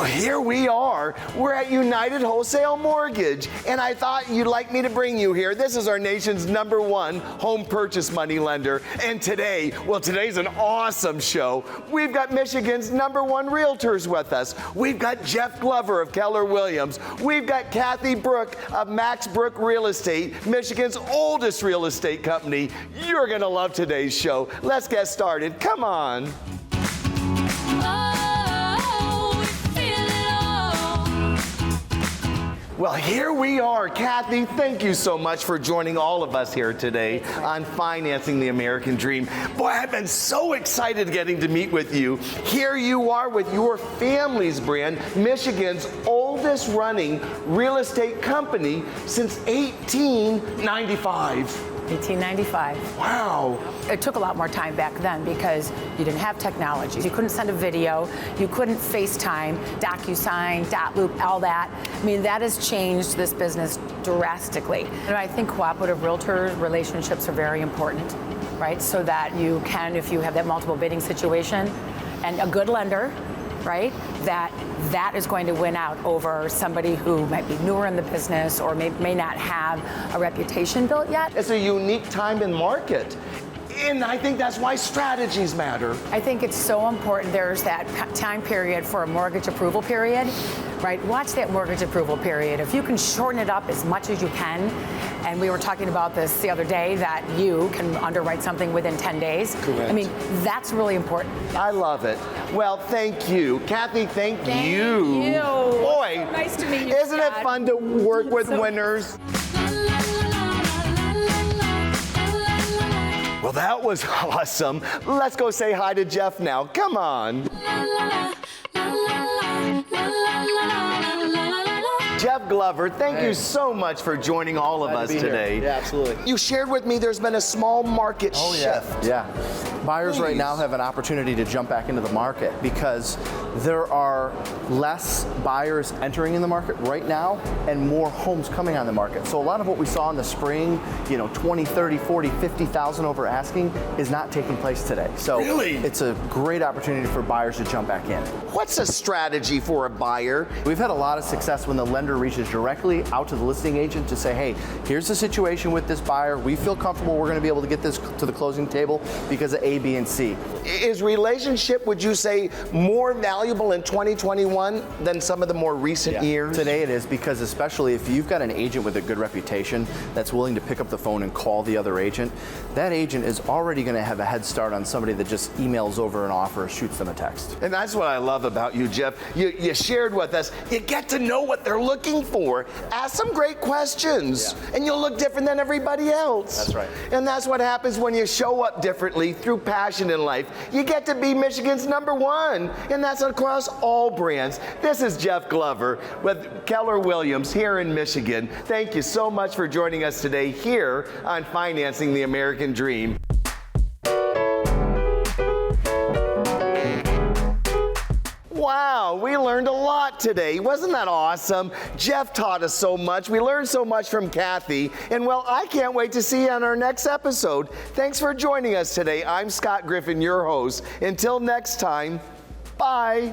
here we are. We're at United Wholesale Mortgage, and I thought you'd like me to bring you here. This is our nation's #1 home purchase money lender. And today's an awesome show. We've got Michigan's #1 realtors with us. We've got Jeff Glover of Keller Williams. We've got Cathy Broock of Max Broock Real Estate, Michigan's oldest real estate company. You're going to love today's show. Let's get started. Come on. Well, here we are. Cathy, thank you so much for joining all of us here today on Financing the American Dream. Boy, I've been so excited getting to meet with you. Here you are with your family's brand, Michigan's oldest running real estate company since 1895. 1895. Wow. It took a lot more time back then because you didn't have technology. You couldn't send a video, you couldn't FaceTime, DocuSign, dot loop, all that. I mean, that has changed this business drastically. And I think cooperative realtor relationships are very important, right? So that you can, if you have that multiple bidding situation, and a good lender, right, that is going to win out over somebody who might be newer in the business or may not have a reputation built yet. It's a unique time in market. And I think that's why strategies matter. I think it's so important. There's that time period for a mortgage approval period, right? Watch that mortgage approval period. If you can shorten it up as much as you can, and we were talking about this the other day, that you can underwrite something within 10 days. Correct. I mean, that's really important. I love it. Well, thank you. Cathy, thank you. Boy, so nice to meet you, isn't Scott. it fun to work with winners? Well, that was awesome. Let's go say hi to Jeff now. Come on. Jeff Glover, thank you so much for joining all of us today. Yeah, absolutely. You shared with me there's been a small market shift. Yeah. Buyers right now have an opportunity to jump back into the market because there are less buyers entering in the market right now and more homes coming on the market. So a lot of what we saw in the spring, 20, 30, 40, 50,000 over asking is not taking place today. So it's a great opportunity for buyers to jump back in. What's a strategy for a buyer? We've had a lot of success when the lender reaches directly out to the listing agent to say, hey, here's the situation with this buyer. We feel comfortable we're going to be able to get this to the closing table because of A, B, and C. Is relationship, would you say, more valuable in 2021 than some of the more recent years? Today it is, because especially if you've got an agent with a good reputation that's willing to pick up the phone and call the other agent, that agent is already going to have a head start on somebody that just emails over an offer or shoots them a text. And that's what I love about you, Jeff. You shared with us, you get to know what they're looking for. Ask some great questions, and you'll look different than everybody else. That's right. And that's what happens when you show up differently through passion in life. You get to be Michigan's #1, and that's across all brands. This is Jeff Glover with Keller Williams here in Michigan. Thank you so much for joining us today here on Financing the American Dream. Wow, we learned a lot today. Wasn't that awesome? Jeff taught us so much. We learned so much from Cathy. And well, I can't wait to see you on our next episode. Thanks for joining us today. I'm Scott Griffin, your host. Until next time, bye.